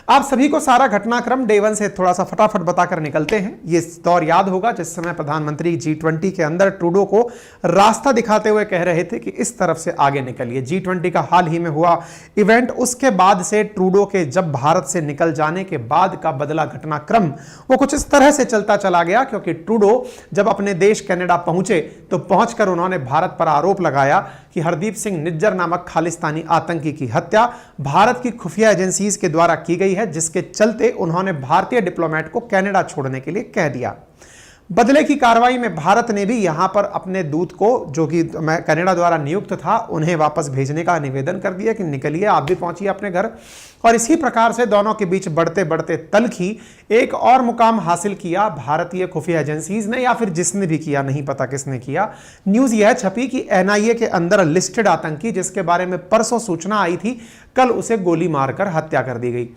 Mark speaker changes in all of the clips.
Speaker 1: आप सभी को सारा घटनाक्रम डे 1 से थोड़ा सा फटाफट बताकर निकलते हैं। ये दौर याद होगा जिस समय प्रधानमंत्री G20 के अंदर ट्रूडो को रास्ता दिखाते हुए कह रहे थे कि इस तरफ से आगे निकलिए। G20 का हाल ही में हुआ इवेंट, उसके बाद से ट्रूडो के जब भारत से निकल जाने के बाद का बदला घटनाक्रम वो कुछ इस तरह से चलता चला गया, क्योंकि ट्रूडो जब अपने देश कनाडा पहुंचे तो पहुंचकर उन्होंने भारत पर आरोप लगाया कि हरदीप सिंह निज्जर नामक खालिस्तानी आतंकी की हत्या भारत की खुफिया एजेंसीज के द्वारा की गई है, जिसके चलते उन्होंने भारतीय डिप्लोमेट को कनाडा छोड़ने के लिए कह दिया। बदले की कार्रवाई में भारत ने भी यहां पर अपने दूत को, जो कि कनाडा द्वारा नियुक्त था, उन्हें वापस भेजने का निवेदन कर दिया कि निकलिए, आप भी पहुंचिए अपने घर। और इसी प्रकार से दोनों के बीच बढ़ते बढ़ते तल्खी एक और मुकाम हासिल किया भारतीय खुफिया एजेंसीज ने, या फिर जिसने भी किया, नहीं पता किसने किया। न्यूज यह छपी कि NIA के अंदर लिस्टेड आतंकी, जिसके बारे में परसों सूचना आई थी, कल उसे गोली मारकर हत्या कर दी गई।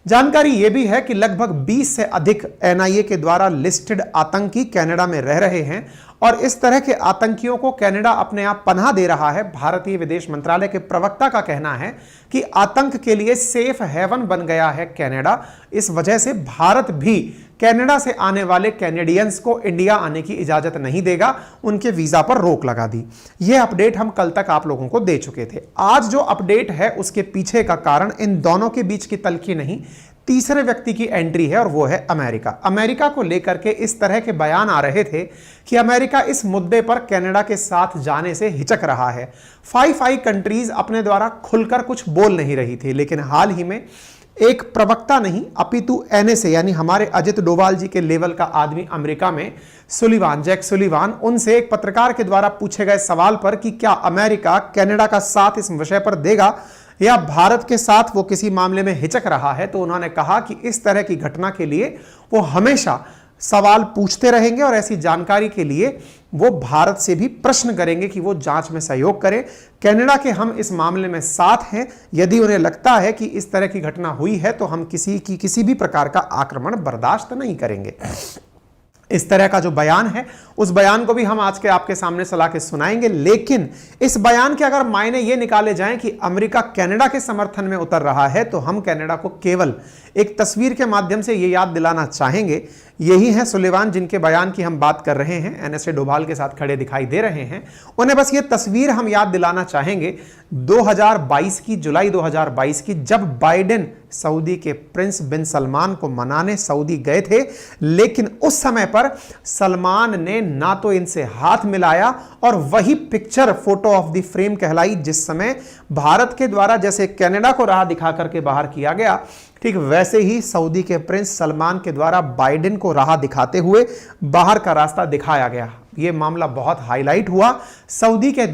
Speaker 1: जानकारी यह भी है कि लगभग 20 से अधिक NIA के द्वारा लिस्टेड आतंकी कनाडा में रह रहे हैं और इस तरह के आतंकियों को कनाडा अपने आप पनाह दे रहा है। भारतीय विदेश मंत्रालय के प्रवक्ता का कहना है कि आतंक के लिए सेफ हेवन बन गया है कनाडा। इस वजह से भारत भी कनाडा से आने वाले कैनेडियंस को इंडिया आने की इजाजत नहीं देगा, उनके वीजा पर रोक लगा दी। यह अपडेट हम कल तक आप लोगों को दे चुके थे। आज जो अपडेट है उसके पीछे का कारण इन दोनों के बीच की तल्खी नहीं, तीसरे व्यक्ति की एंट्री है और वो है अमेरिका। अमेरिका को लेकर के इस तरह के बयान आ रहे थे कि अमेरिका इस मुद्दे पर कनाडा के साथ जाने से हिचक रहा है। 5 कंट्रीज अपने द्वारा खुलकर कुछ बोल नहीं रही थी, लेकिन हाल ही में एक प्रवक्ता नहीं अपितु NSA यानी हमारे अजित डोभाल जी के लेवल का आदमी अमेरिका में जैक सुलिवान, उनसे एक पत्रकार के द्वारा पूछे गए सवाल पर कि क्या अमेरिका कनाडा का साथ इस विषय पर देगा या भारत के साथ वो किसी मामले में हिचक रहा है, तो उन्होंने कहा कि इस तरह की घटना के लिए वो हमेशा सवाल पूछते रहेंगे और ऐसी जानकारी के लिए वो भारत से भी प्रश्न करेंगे कि वो जांच में सहयोग करें। कनाडा के हम इस मामले में साथ हैं। यदि उन्हें लगता है कि इस तरह की घटना हुई है तो हम किसी भी प्रकार का आक्रमण बर्दाश्त नहीं करेंगे। इस तरह का जो बयान है, उस बयान को भी हम आज के आपके सामने चला के सुनाएंगे। लेकिन इस बयान के अगर मायने ये निकाले जाएं कि अमेरिका कनाडा के समर्थन में उतर रहा है, तो हम कनाडा को केवल एक तस्वीर के माध्यम से ये याद दिलाना चाहेंगे। यही है सुलिवान जिनके बयान की हम बात कर रहे हैं, NSA डोभाल के साथ खड़े दिखाई दे रहे हैं। उन्हें बस ये तस्वीर हम याद दिलाना चाहेंगे 2022 की, जुलाई 2022 की, जब बाइडेन सऊदी के प्रिंस बिन सलमान को मनाने सऊदी गए थे, लेकिन उस समय पर सलमान ने ना तो इनसे हाथ मिलाया और वही picture photo of the frame कहलाई जिस समय भारत के द्वारा जैसे कनाडा को राह दिखा करके बाहर किया गया, ठीक वैसे ही सऊदी के प्रिंस सलमान के द्वारा बाइडेन को राह दिखाते हुए बाहर का रास्ता दिखाया गया। यह मामला बहुत हाईलाइट हुआ। सऊदी के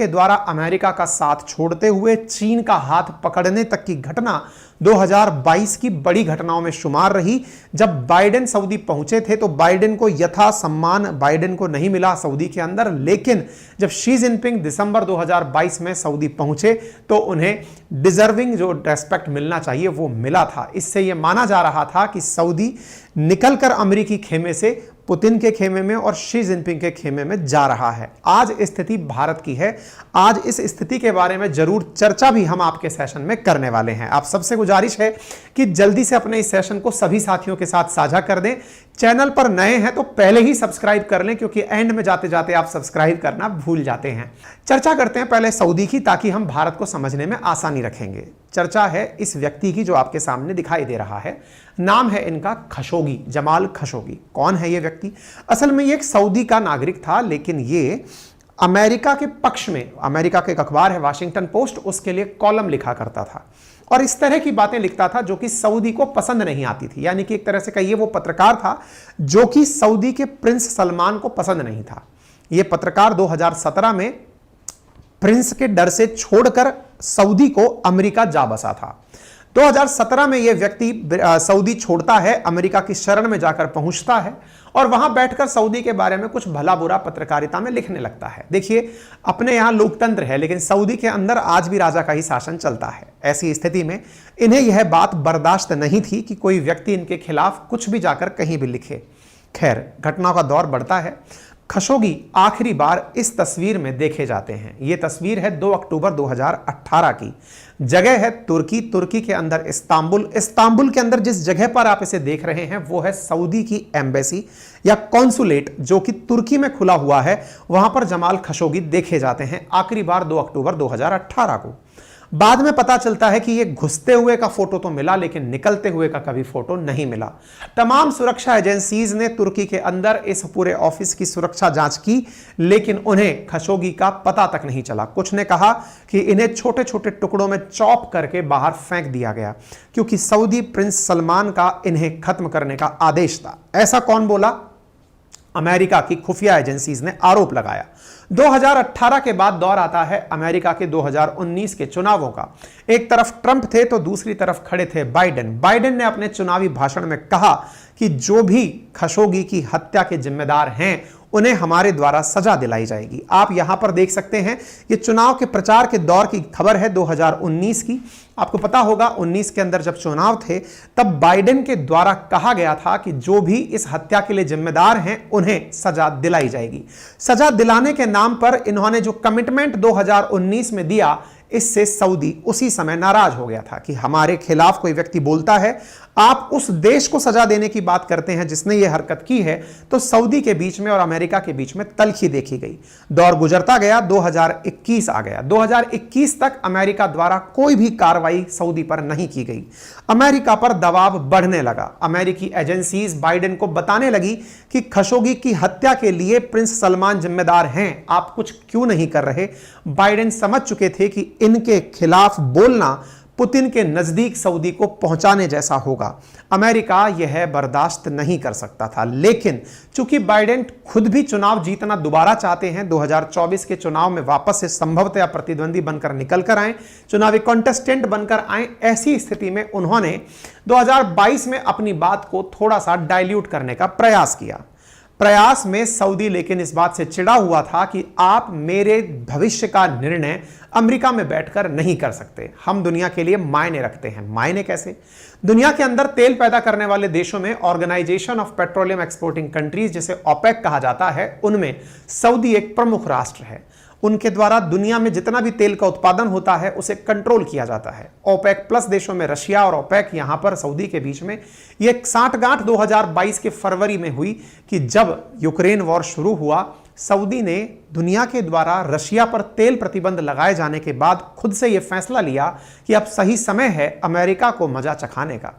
Speaker 1: द्वारा अमेरिका का साथ छोड़ते हुए चीन का हाथ पकड़ने तक की घटना 2022 की बड़ी घटनाओं में शुमार रही। जब बाइडेन सऊदी पहुंचे थे तो बाइडेन को यथा सम्मान बाइडेन को नहीं मिला सऊदी के अंदर, लेकिन जब शी जिनपिंग दिसंबर 2022 में सऊदी पहुंचे तो उन्हें डिजर्विंग जो रेस्पेक्ट मिलना चाहिए वो मिला था। इससे यह माना जा रहा था कि सऊदी निकलकर अमेरिकी खेमे से पुतिन के खेमे में और शी जिनपिंग के खेमे में जा रहा है। आज स्थिति भारत की है। आज इस स्थिति के बारे में जरूर चर्चा भी हम आपके सेशन में करने वाले हैं। आप सबसे गुजारिश है कि जल्दी से अपने इस सेशन को सभी साथियों के साथ साझा कर दें। चैनल पर नए हैं तो पहले ही सब्सक्राइब कर लें, क्योंकि एंड में जाते जाते आप सब्सक्राइब करना भूल जाते हैं। चर्चा करते हैं पहले सऊदी की, ताकि हम भारत को समझने में आसानी रखेंगे। चर्चा है इस व्यक्ति की जो आपके सामने दिखाई दे रहा है। नाम है इनका खशोगी, जमाल खशोगी। कौन है ये व्यक्ति? असल में ये एक सऊदी का नागरिक था, लेकिन ये अमेरिका के पक्ष में, अमेरिका के एक अखबार है वाशिंगटन पोस्ट, उसके लिए कॉलम लिखा करता था और इस तरह की बातें लिखता था जो कि सऊदी को पसंद नहीं आती थी। यानी कि एक तरह से कहिए वो पत्रकार था जो कि सऊदी के प्रिंस सलमान को पसंद नहीं था। यह पत्रकार 2017 में प्रिंस के डर से छोड़कर सऊदी को अमेरिका जा बसा था। 2017 में यह व्यक्ति सऊदी छोड़ता है, अमेरिका की शरण में जाकर पहुंचता है और वहां बैठकर सऊदी के बारे में कुछ भला बुरा पत्रकारिता में लिखने लगता है। देखिए, अपने यहां लोकतंत्र है, लेकिन सऊदी के अंदर आज भी राजा का ही शासन चलता है। ऐसी स्थिति में इन्हें यह बात बर्दाश्त नहीं थी कि कोई व्यक्ति इनके खिलाफ कुछ भी जाकर कहीं भी लिखे। खैर, घटनाओं का दौर बढ़ता है। खशोगी आखिरी बार इस तस्वीर में देखे जाते हैं। यह तस्वीर है 2 अक्टूबर 2018 की। जगह है तुर्की, तुर्की के अंदर इस्तांबुल, इस्तांबुल के अंदर जिस जगह पर आप इसे देख रहे हैं वो है सऊदी की एम्बेसी या कॉन्सुलेट जो कि तुर्की में खुला हुआ है। वहां पर जमाल खशोगी देखे जाते हैं आखिरी बार 2 अक्टूबर 2018 को। बाद में पता चलता है कि ये घुसते हुए का फोटो तो मिला लेकिन निकलते हुए का कभी फोटो नहीं मिला। तमाम सुरक्षा एजेंसीज ने तुर्की के अंदर इस पूरे ऑफिस की सुरक्षा जांच की लेकिन उन्हें खशोगी का पता तक नहीं चला। कुछ ने कहा कि इन्हें छोटे छोटे टुकड़ों में चॉप करके बाहर फेंक दिया गया क्योंकि सऊदी प्रिंस सलमान का इन्हें खत्म करने का आदेश था। ऐसा कौन बोला? अमेरिका की खुफिया एजेंसीज ने आरोप लगाया। 2018 के बाद दौर आता है अमेरिका के 2019 के चुनावों का। एक तरफ ट्रंप थे तो दूसरी तरफ खड़े थे बाइडेन। बाइडेन ने अपने चुनावी भाषण में कहा कि जो भी खशोगी की हत्या के जिम्मेदार हैं उन्हें हमारे द्वारा सजा दिलाई जाएगी। आप यहां पर देख सकते हैं ये चुनाव के प्रचार के दौर की खबर है 2019 की। आपको पता होगा 19 के अंदर जब चुनाव थे तब बाइडेन के द्वारा कहा गया था कि जो भी इस हत्या के लिए जिम्मेदार हैं उन्हें सजा दिलाई जाएगी। सजा दिलाने के नाम पर इन्होंने जो कमिटमेंट 2019 में दिया इससे सऊदी उसी समय नाराज हो गया था कि हमारे खिलाफ कोई व्यक्ति बोलता है, आप उस देश को सजा देने की बात करते हैं जिसने यह हरकत की है। तो सऊदी के बीच में और अमेरिका के बीच में तल्खी देखी गई। दौर गुजरता गया, 2021 आ गया। 2021 तक अमेरिका द्वारा कोई भी कार्रवाई सऊदी पर नहीं की गई। अमेरिका पर दबाव बढ़ने लगा। अमेरिकी एजेंसीज बाइडेन को बताने लगी कि खशोगी की हत्या के लिए प्रिंस सलमान जिम्मेदार हैं, आप कुछ क्यों नहीं कर रहे। बाइडेन समझ चुके थे कि इनके खिलाफ बोलना पुतिन के नजदीक सऊदी को पहुंचाने जैसा होगा। अमेरिका यह बर्दाश्त नहीं कर सकता था। लेकिन चूंकि बाइडेन खुद भी चुनाव जीतना दोबारा चाहते हैं, 2024 के चुनाव में वापस से संभवतः प्रतिद्वंदी बनकर निकल कर आए, चुनावी कॉन्टेस्टेंट बनकर आए, ऐसी स्थिति में उन्होंने 2022 में अपनी बात को थोड़ा सा डाइल्यूट करने का प्रयास किया। प्रयास में सऊदी लेकिन इस बात से चिढ़ा हुआ था कि आप मेरे भविष्य का निर्णय अमेरिका में बैठकर नहीं कर सकते। हम दुनिया के लिए मायने रखते हैं। मायने कैसे? दुनिया के अंदर तेल पैदा करने वाले देशों में organization of petroleum exporting countries जिसे ओपेक कहा जाता है, उनमें सऊदी एक प्रमुख राष्ट्र है। उनके द्वारा दुनिया में जितना भी तेल का उत्पादन होता है उसे कंट्रोल किया जाता है। ओपेक प्लस देशों में रशिया और ओपेक यहां पर सऊदी के बीच में यह साठगांठ 2022 के फरवरी में हुई कि जब यूक्रेन वॉर शुरू हुआ, सऊदी ने दुनिया के द्वारा रशिया पर तेल प्रतिबंध लगाए जाने के बाद खुद से यह फैसला लिया कि अब सही समय है अमेरिका को मजा चखाने का।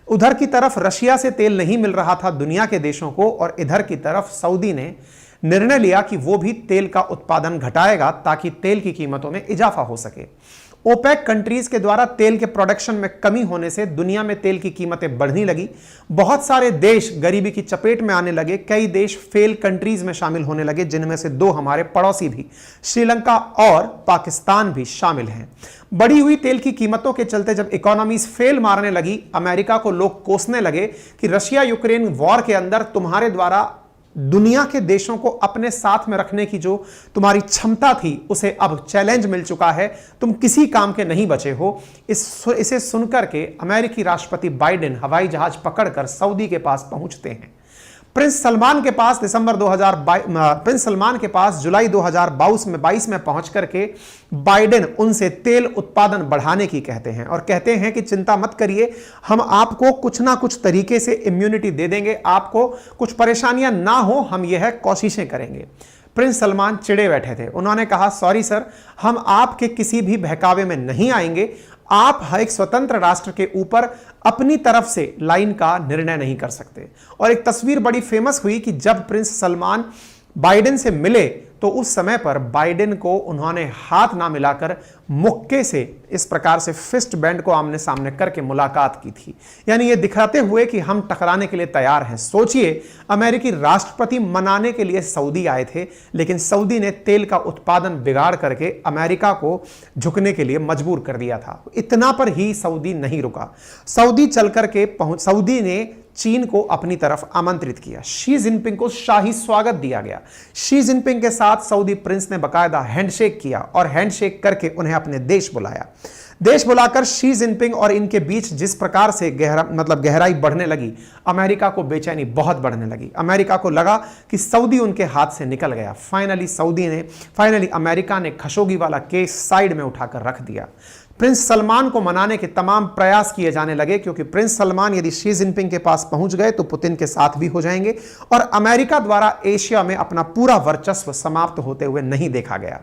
Speaker 1: उधर की तरफ रशिया से तेल नहीं मिल रहा था दुनिया के देशों को और इधर की तरफ सऊदी ने निर्णय लिया कि वो भी तेल का उत्पादन घटाएगा ताकि तेल की कीमतों में इजाफा हो सके। ओपेक कंट्रीज के द्वारा तेल के प्रोडक्शन में कमी होने से दुनिया में तेल की कीमतें बढ़ने लगी। बहुत सारे देश गरीबी की चपेट में आने लगे। कई देश फेल कंट्रीज में शामिल होने लगे, जिनमें से 2 हमारे पड़ोसी भी, श्रीलंका और पाकिस्तान भी शामिल हैं। बढ़ी हुई तेल की कीमतों के चलते जब इकोनॉमीज फेल मारने लगी, अमेरिका को लोग कोसने लगे कि रशिया यूक्रेन वॉर के अंदर तुम्हारे द्वारा दुनिया के देशों को अपने साथ में रखने की जो तुम्हारी क्षमता थी उसे अब चैलेंज मिल चुका है, तुम किसी काम के नहीं बचे हो। इसे सुनकर के अमेरिकी राष्ट्रपति बाइडेन हवाई जहाज पकड़कर सऊदी के पास पहुंचते हैं। प्रिंस सलमान के पास जुलाई 2022 में पहुंच करके बाइडेन उनसे तेल उत्पादन बढ़ाने की कहते हैं और कहते हैं कि चिंता मत करिए, हम आपको कुछ ना कुछ तरीके से इम्यूनिटी दे देंगे, आपको कुछ परेशानियां ना हो, हम यह कोशिशें करेंगे। प्रिंस सलमान चिढ़े बैठे थे। उन्होंने कहा, सॉरी सर, हम आपके किसी भी बहकावे में नहीं आएंगे। आप एक स्वतंत्र राष्ट्र के ऊपर अपनी तरफ से लाइन का निर्णय नहीं कर सकते। और एक तस्वीर बड़ी फेमस हुई कि जब प्रिंस सलमान बाइडेन से मिले तो उस समय पर बाइडेन को उन्होंने हाथ ना मिलाकर मुक्के से इस प्रकार से फिस्ट बैंड को आमने सामने करके मुलाकात की थी, यानी ये दिखाते हुए कि हम टकराने के लिए तैयार हैं। सोचिए, अमेरिकी राष्ट्रपति मनाने के लिए सऊदी आए थे, लेकिन सऊदी ने तेल का उत्पादन बिगाड़ करके अमेरिका को झुकने के लिए मजबूर कर दिया था। इतना पर ही सऊदी नहीं रुका। सऊदी ने चीन को अपनी तरफ आमंत्रित किया। शी जिनपिंग को शाही स्वागत दिया गया। शी जिनपिंग के साथ सऊदी प्रिंस ने बकायदा हैंडशेक किया और हैंडशेक करके उन्हें अपने देश बुलाया। देश बुलाकर शी जिनपिंग और इनके बीच जिस प्रकार से गहराई बढ़ने लगी, अमेरिका को बेचैनी बहुत बढ़ने लगी। अमेरिका को लगा कि सऊदी उनके हाथ से निकल गया। फाइनली अमेरिका ने खशोगी वाला केस साइड में उठाकर रख दिया। प्रिंस सलमान को मनाने के तमाम प्रयास किए जाने लगे, क्योंकि प्रिंस सलमान यदि शी जिनपिंग के पास पहुंच गए तो पुतिन के साथ भी हो जाएंगे और अमेरिका द्वारा एशिया में अपना पूरा वर्चस्व समाप्त होते हुए नहीं देखा गया।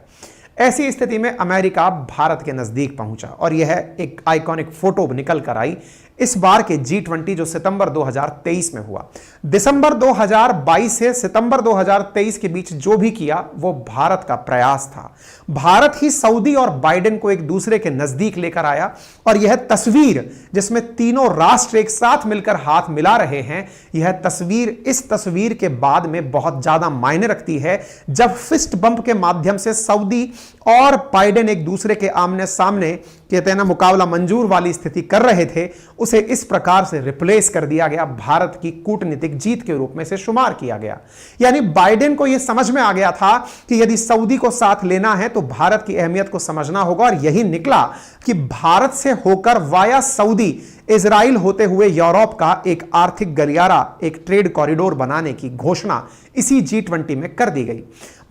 Speaker 1: ऐसी स्थिति में अमेरिका भारत के नजदीक पहुंचा और यह एक आइकॉनिक फोटो निकल कर आई इस बार के G20 जो सितंबर 2023 में हुआ। दिसंबर 2022 से सितंबर 2023 के बीच जो भी किया वो भारत का प्रयास था। भारत ही सऊदी और बाइडेन को एक दूसरे के नजदीक लेकर आया और यह तस्वीर जिसमें तीनों राष्ट्र एक साथ मिलकर हाथ मिला रहे हैं, यह तस्वीर इस तस्वीर के बाद में बहुत ज्यादा मायने रखती है। जब फिस्ट बम्प के माध्यम से सऊदी और बाइडेन एक दूसरे के आमने सामने कहते हैं ना मुकाबला मंजूर वाली स्थिति कर रहे थे, उसे इस प्रकार से रिप्लेस कर दिया गया, भारत की कूटनीतिक जीत के रूप में से शुमार किया गया। यानी बाइडेन को यह समझ में आ गया था कि यदि सऊदी को साथ लेना है तो भारत की अहमियत को समझना होगा और यही निकला कि भारत से होकर वाया सऊदी इजराइल होते हुए यूरोप का एक आर्थिक गलियारा, एक ट्रेड कॉरिडोर बनाने की घोषणा इसी G20 में कर दी गई।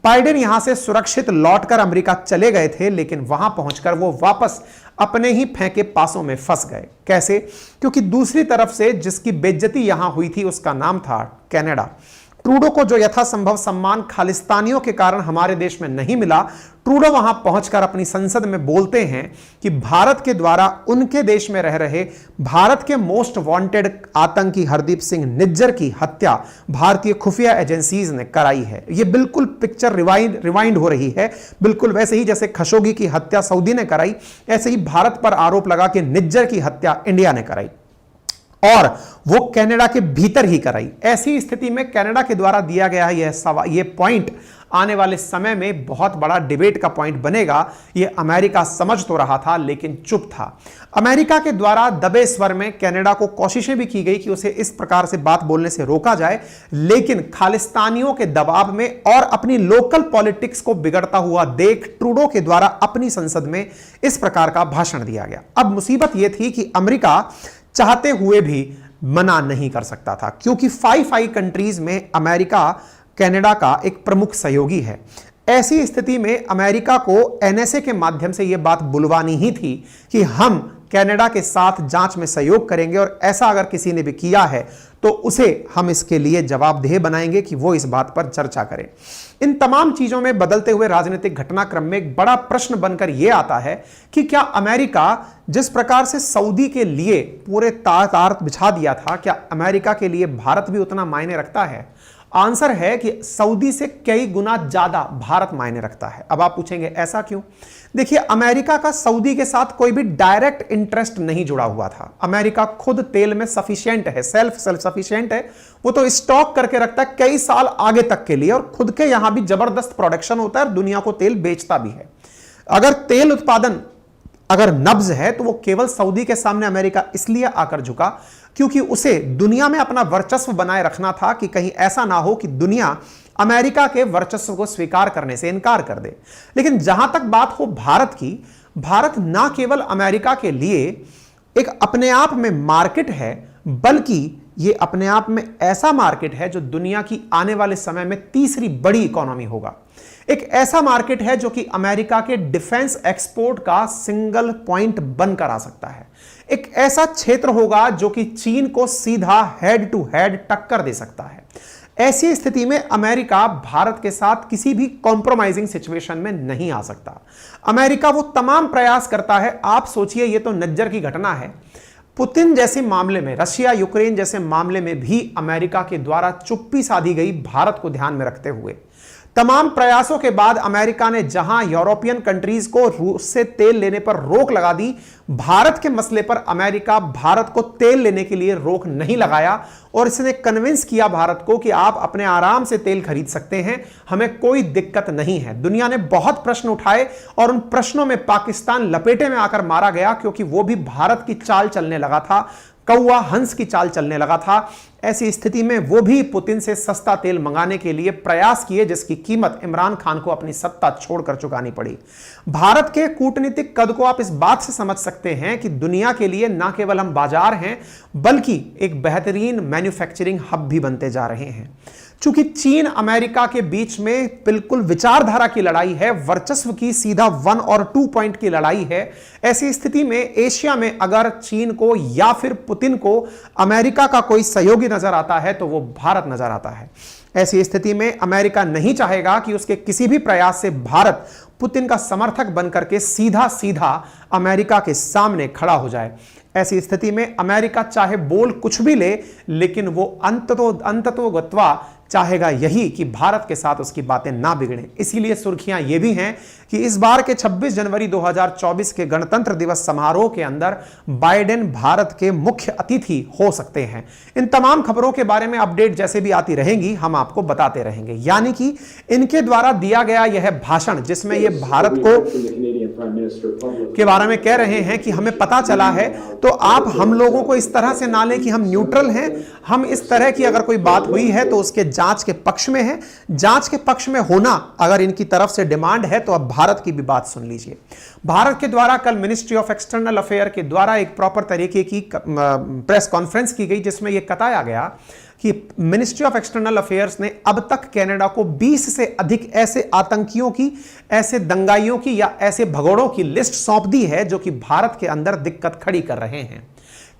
Speaker 1: बाइडेन यहां से सुरक्षित लौटकर अमेरिका चले गए थे, लेकिन वहां पहुंचकर वो वापस अपने ही फेंके पासों में फंस गए। कैसे? क्योंकि दूसरी तरफ से जिसकी बेइज्जती यहां हुई थी उसका नाम था कनाडा। ट्रूडो को जो यथासंभव सम्मान खालिस्तानियों के कारण हमारे देश में नहीं मिला, ट्रूडो वहां पहुंचकर अपनी संसद में बोलते हैं कि भारत के द्वारा उनके देश में रह रहे भारत के मोस्ट वांटेड आतंकी हरदीप सिंह निज्जर की हत्या भारतीय खुफिया एजेंसीज ने कराई है। यह बिल्कुल पिक्चर रिवाइंड हो रही है, बिल्कुल वैसे ही जैसे खशोगी की हत्या सऊदी ने कराई, ऐसे ही भारत पर आरोप लगा कि निज्जर की हत्या इंडिया ने कराई और वो कनाडा के भीतर ही कराई। ऐसी स्थिति में कनाडा के द्वारा दिया गया यह पॉइंट आने वाले समय में बहुत बड़ा डिबेट का पॉइंट बनेगा। यह अमेरिका समझ तो रहा था लेकिन चुप था। अमेरिका के द्वारा दबे स्वर में कनाडा को कोशिशें भी की गई कि उसे इस प्रकार से बात बोलने से रोका जाए, लेकिन खालिस्तानियों के दबाव में और अपनी लोकल पॉलिटिक्स को बिगड़ता हुआ देख ट्रूडो के द्वारा अपनी संसद में इस प्रकार का भाषण दिया गया। अब मुसीबत यह थी कि अमेरिका चाहते हुए भी मना नहीं कर सकता था, क्योंकि 5 कंट्रीज में अमेरिका कनाडा का एक प्रमुख सहयोगी है। ऐसी स्थिति में अमेरिका को एनएसए के माध्यम से यह बात बुलवानी ही थी कि हम कनाडा के साथ जांच में सहयोग करेंगे और ऐसा अगर किसी ने भी किया है तो उसे हम इसके लिए जवाबदेह बनाएंगे कि वो इस बात पर चर्चा करें। इन तमाम चीजों में बदलते हुए राजनीतिक घटनाक्रम में एक बड़ा प्रश्न बनकर यह आता है कि क्या अमेरिका जिस प्रकार से सऊदी के लिए पूरे तार बिछा दिया था, क्या अमेरिका के लिए भारत भी उतना मायने रखता है? आंसर है कि सऊदी से कई गुना ज्यादा भारत मायने रखता है। अब आप पूछेंगे ऐसा क्यों? देखिए, अमेरिका का सऊदी के साथ कोई भी डायरेक्ट इंटरेस्ट नहीं जुड़ा हुआ था। अमेरिका खुद तेल में सफिशिएंट है, सेल्फ सफिशिएंट है। वो तो स्टॉक करके रखता है कई साल आगे तक के लिए और खुद के यहां भी जबरदस्त प्रोडक्शन होता है और दुनिया को तेल बेचता भी है। अगर तेल उत्पादन अगर नब्ज है तो वो केवल सऊदी के सामने अमेरिका इसलिए आकर झुका क्योंकि उसे दुनिया में अपना वर्चस्व बनाए रखना था कि कहीं ऐसा ना हो कि दुनिया अमेरिका के वर्चस्व को स्वीकार करने से इनकार कर दे। लेकिन जहां तक बात हो भारत की, भारत ना केवल अमेरिका के लिए एक अपने आप में मार्केट है, बल्कि यह अपने आप में ऐसा मार्केट है जो दुनिया की आने वाले समय में तीसरी बड़ी इकोनॉमी होगा। एक ऐसा मार्केट है जो कि अमेरिका के डिफेंस एक्सपोर्ट का सिंगल पॉइंट बनकर आ सकता है। एक ऐसा क्षेत्र होगा जो कि चीन को सीधा हेड टू हेड टक्कर दे सकता है। ऐसी स्थिति में अमेरिका भारत के साथ किसी भी कॉम्प्रोमाइजिंग सिचुएशन में नहीं आ सकता। अमेरिका वो तमाम प्रयास करता है। आप सोचिए, ये तो नज्जर की घटना है। पुतिन जैसे मामले में, रशिया यूक्रेन जैसे मामले में भी अमेरिका के द्वारा चुप्पी साधी गई भारत को ध्यान में रखते हुए। तमाम प्रयासों के बाद अमेरिका ने जहां यूरोपियन कंट्रीज को रूस से तेल लेने पर रोक लगा दी, भारत के मसले पर अमेरिका भारत को तेल लेने के लिए रोक नहीं लगाया और इसने कन्विंस किया भारत को कि आप अपने आराम से तेल खरीद सकते हैं, हमें कोई दिक्कत नहीं है। दुनिया ने बहुत प्रश्न उठाए और उन प्रश्नों में पाकिस्तान लपेटे में आकर मारा गया, क्योंकि वो भी भारत की चाल चलने लगा था, कौवा हंस की चाल चलने लगा था। ऐसी स्थिति में वो भी पुतिन से सस्ता तेल मंगाने के लिए प्रयास किए, जिसकी कीमत इमरान खान को अपनी सत्ता छोड़कर चुकानी पड़ी। भारत के कूटनीतिक कद को आप इस बात से समझ सकते हैं कि दुनिया के लिए न केवल हम बाजार हैं, बल्कि एक बेहतरीन मैन्युफैक्चरिंग हब भी बनते जा रहे हैं। चूंकि चीन अमेरिका के बीच में बिल्कुल विचारधारा की लड़ाई है, वर्चस्व की सीधा 1 और 2 पॉइंट की लड़ाई है, ऐसी स्थिति में एशिया में अगर चीन को या फिर पुतिन को अमेरिका का कोई सहयोगी नजर आता है तो वो भारत नजर आता है। ऐसी स्थिति में अमेरिका नहीं चाहेगा कि उसके किसी भी प्रयास से भारत पुतिन का समर्थक बनकर के सीधा सीधा अमेरिका के सामने खड़ा हो जाए। ऐसी स्थिति में अमेरिका चाहे बोल कुछ भी ले, लेकिन वो अंततोगत्वा चाहेगा यही कि भारत के साथ उसकी बातें ना बिगड़ें। इसीलिए सुर्खियां ये भी हैं कि इस बार के 26 जनवरी 2024 के गणतंत्र दिवस समारोह के अंदर बाइडेन भारत के मुख्य अतिथि हो सकते हैं। इन तमाम खबरों के बारे में अपडेट जैसे भी आती रहेंगी हम आपको बताते रहेंगे। यानी कि इनके द्वारा दिया गया यह भाषण, जिसमें ये भारत को के बारे में कह रहे हैं कि हमें पता चला है, तो आप हम लोगों को इस तरह से ना लें कि हम न्यूट्रल हैं। हम इस तरह की अगर कोई बात हुई है तो उसके जांच के पक्ष में है। जांच के पक्ष में होना अगर इनकी तरफ से डिमांड है तो अब भारत की भी बात सुन लीजिए। भारत के द्वारा कल मिनिस्ट्री ऑफ एक्सटर्नल अफेयर के द्वारा एक प्रॉपर तरीके की प्रेस कॉन्फ्रेंस की गई, जिसमें यह बताया गया कि मिनिस्ट्री ऑफ एक्सटर्नल अफेयर्स ने अब तक कनाडा को 20 से अधिक ऐसे आतंकियों की, ऐसे दंगाइयों की या ऐसे भगोड़ों की लिस्ट सौंप दी है जो कि भारत के अंदर दिक्कत खड़ी कर रहे हैं।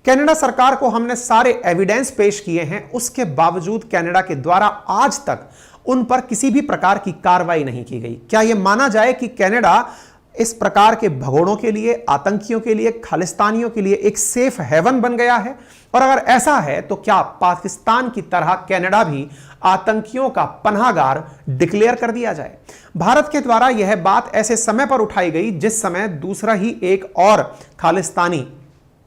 Speaker 1: कनाडा सरकार को हमने सारे एविडेंस पेश किए हैं, उसके बावजूद कनाडा के द्वारा आज तक उन पर किसी भी प्रकार की कार्रवाई नहीं की गई। क्या यह माना जाए कि कनाडा इस प्रकार के भगोड़ों के लिए, आतंकियों के लिए, खालिस्तानियों के लिए एक सेफ हेवन बन गया है? और अगर ऐसा है तो क्या पाकिस्तान की तरह कनाडा भी आतंकियों का पनाहगार डिक्लेयर कर दिया जाए? भारत के द्वारा यह बात ऐसे समय पर उठाई गई जिस समय दूसरा ही एक और खालिस्तानी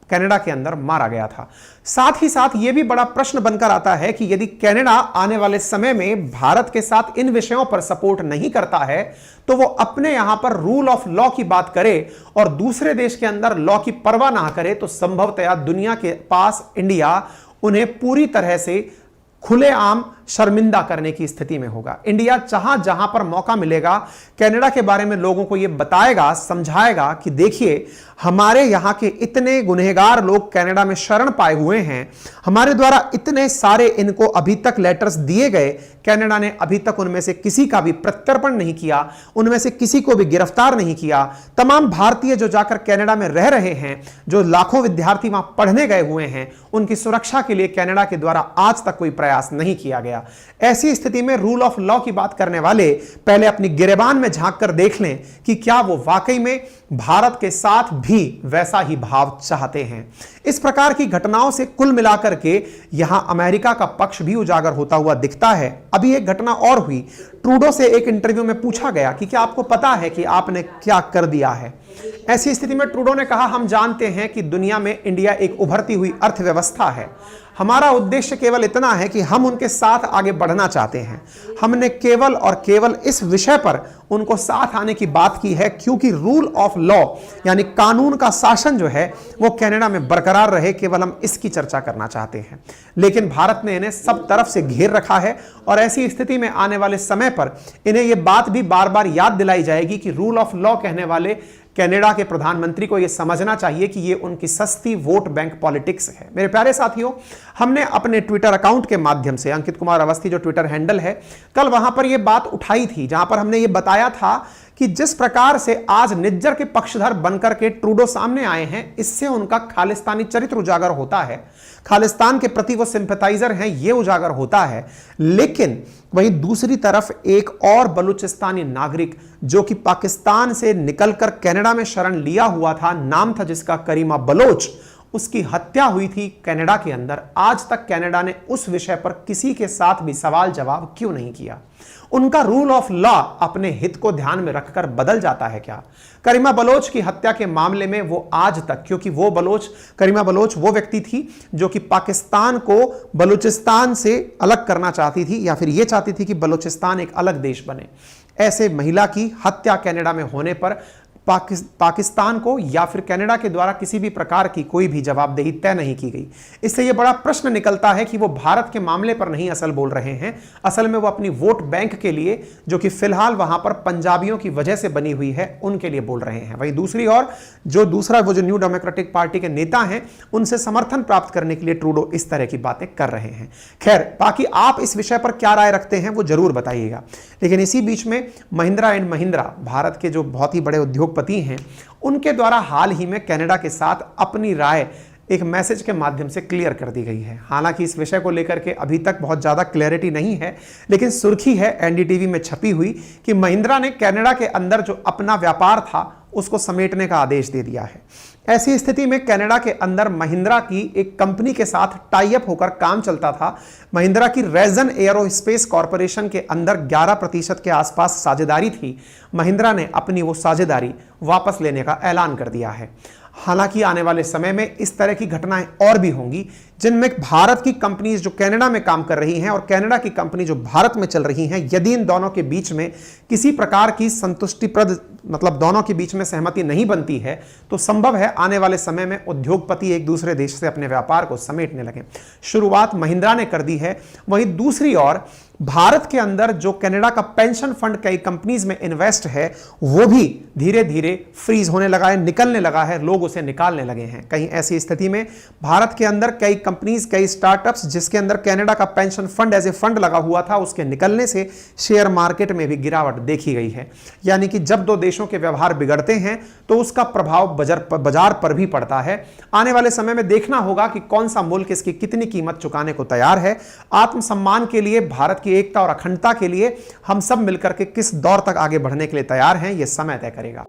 Speaker 1: कनाडा के अंदर मारा गया था। साथ ही साथ यह भी बड़ा प्रश्न बनकर आता है कि यदि कनाडा आने वाले समय में भारत के साथ इन विषयों पर सपोर्ट नहीं करता है तो वो अपने यहां पर रूल ऑफ लॉ की बात करे और दूसरे देश के अंदर लॉ की परवाह ना करे, तो संभवतया दुनिया के पास इंडिया उन्हें पूरी तरह से खुलेआम शर्मिंदा करने की स्थिति में होगा। इंडिया जहां पर मौका मिलेगा कनाडा के बारे में लोगों को यह बताएगा, समझाएगा कि देखिए हमारे यहां के इतने गुनहगार लोग कनाडा में शरण पाए हुए हैं, हमारे द्वारा इतने सारे इनको अभी तक लेटर्स दिए गए, कनाडा ने अभी तक उनमें से किसी का भी प्रत्यर्पण नहीं किया, उनमें से किसी को भी गिरफ्तार नहीं किया। तमाम भारतीय जो जाकर कनाडा में रह रहे हैं, जो लाखों विद्यार्थी वहां पढ़ने गए हुए हैं, उनकी सुरक्षा के लिए कनाडा के द्वारा आज तक कोई प्रयास नहीं किया गया। ऐसी स्थिति में रूल ऑफ लॉ की बात करने वाले पहले अपनी गिरेबान में झांक कर देख लें कि क्या वो वाकई में भारत के साथ भी वैसा ही भाव चाहते हैं। इस प्रकार की घटनाओं से कुल मिलाकर के यहां अमेरिका का पक्ष भी उजागर होता हुआ दिखता है। अभी एक घटना और हुई, ट्रूडो से एक इंटरव्यू में पूछा गया कि क्या आपको पता है कि आपने क्या कर दिया है। ऐसी स्थिति में ट्रूडो ने कहा, हम जानते हैं कि दुनिया में इंडिया एक उभरती हुई अर्थव्यवस्था है, हमारा उद्देश्य केवल इतना है कि हम उनके साथ आगे बढ़ना चाहते हैं। हमने केवल और केवल इस विषय पर उनको साथ आने की बात की है क्योंकि रूल ऑफ लॉ यानी कानून का शासन जो है वो कनाडा में बरकरार रहे, केवल हम इसकी चर्चा करना चाहते हैं। लेकिन भारत ने इन्हें सब तरफ से घेर रखा है और ऐसी स्थिति में आने वाले समय पर इन्हें यह बात भी बार बार याद दिलाई जाएगी कि रूल ऑफ लॉ कहने वाले कनाडा के प्रधानमंत्री को यह समझना चाहिए कि यह उनकी सस्ती वोट बैंक पॉलिटिक्स है। मेरे प्यारे साथियों, हमने अपने ट्विटर अकाउंट के माध्यम से, अंकित कुमार अवस्थी जो ट्विटर हैंडल है, कल वहां पर यह बात उठाई थी जहां पर हमने यह बताया था कि जिस प्रकार से आज निज्जर के पक्षधर बनकर के ट्रूडो सामने आए हैं, इससे उनका खालिस्तानी चरित्र उजागर होता है, खालिस्तान के प्रति वो सिंपैथाइजर हैं ये उजागर होता है। लेकिन वहीं दूसरी तरफ एक और बलूचिस्तानी नागरिक जो कि पाकिस्तान से निकलकर कनाडा में शरण लिया हुआ था, नाम था जिसका करीमा बलोच, उसकी हत्या हुई थी कनाडा के अंदर। आज तक कनाडा ने उस विषय पर किसी के साथ भी सवाल जवाब क्यों नहीं किया? उनका रूल ऑफ लॉ अपने हित को ध्यान में रखकर बदल जाता है क्या? करीमा बलोच की हत्या के मामले में वो आज तक, क्योंकि वो करीमा बलोच वो व्यक्ति थी जो कि पाकिस्तान को बलूचिस्तान से अलग करना चाहती थी या फिर ये चाहती थी कि बलूचिस्तान एक अलग देश बने। ऐसे महिला की हत्या कनाडा में होने पर पाकिस्तान को या फिर कनाडा के द्वारा किसी भी प्रकार की कोई भी जवाबदेही तय नहीं की गई। इससे यह बड़ा प्रश्न निकलता है कि वो भारत के मामले पर नहीं असल बोल रहे हैं, असल में वो अपनी वोट बैंक के लिए, जो कि फिलहाल वहां पर पंजाबियों की वजह से बनी हुई है, उनके लिए बोल रहे हैं। वहीं दूसरी ओर जो न्यू डेमोक्रेटिक पार्टी के नेता हैं, उनसे समर्थन प्राप्त करने के लिए ट्रूडो इस तरह की बातें कर रहे हैं। खैर, बाकी आप इस विषय पर क्या राय रखते हैं वो जरूर बताइएगा। लेकिन इसी बीच में महिंद्रा एंड महिंद्रा, भारत के जो बहुत ही बड़े उद्योगपति हैं, उनके द्वारा हाल ही में कनाडा के साथ अपनी राय एक मैसेज के माध्यम से क्लियर कर दी गई है। हालांकि इस विषय को लेकर के अभी तक बहुत ज़्यादा क्लैरिटी नहीं है, लेकिन सुर्खी है एनडीटीवी में छपी हुई कि महिंद्रा ने कनाडा के अंदर जो अपना व्यापार था उसको समेटने का आदेश दे दिया है। ऐसी स्थिति में कनाडा के अंदर महिंद्रा की एक कंपनी के साथ टाई अप होकर काम चलता था। महिंद्रा की रेजन एयरोस्पेस कॉरपोरेशन के अंदर 11% के आसपास साझेदारी थी। महिंद्रा ने अपनी वो साझेदारी वापस लेने का ऐलान कर दिया है। हालांकि आने वाले समय में इस तरह की घटनाएं और भी होंगी, जिनमें भारत की कंपनीज जो कनाडा में काम कर रही हैं और कनाडा की कंपनी जो भारत में चल रही हैं, यदि इन दोनों के बीच में किसी प्रकार की संतुष्टिप्रद, मतलब दोनों के बीच में सहमति नहीं बनती है, तो संभव है आने वाले समय में उद्योगपति एक दूसरे देश से अपने व्यापार को समेटने लगे। शुरुआत महिंद्रा ने कर दी है। वहीं दूसरी ओर भारत के अंदर जो कनाडा का पेंशन फंड कई कंपनीज में इन्वेस्ट है, वो भी धीरे धीरे फ्रीज होने लगा है, निकलने लगा है, लोग उसे निकालने लगे हैं। कहीं ऐसी स्थिति में भारत के अंदर कई कंपनीज, कई स्टार्टअप्स जिसके अंदर कनाडा का pension fund as a fund लगा हुआ था, उसके निकलने से शेयर मार्केट में भी गिरावट देखी गई है। यानी कि जब दो देशों के व्यवहार बिगड़ते हैं तो उसका प्रभाव बाजार पर भी पड़ता है। आने वाले समय में देखना होगा कि कौन सा मुल्क इसकी कितनी कीमत चुकाने को तैयार है। आत्मसम्मान के लिए, भारत की एकता और अखंडता के लिए हम सब मिलकर के किस दौर तक आगे बढ़ने के लिए तैयार हैं, यह समय तय करेगा।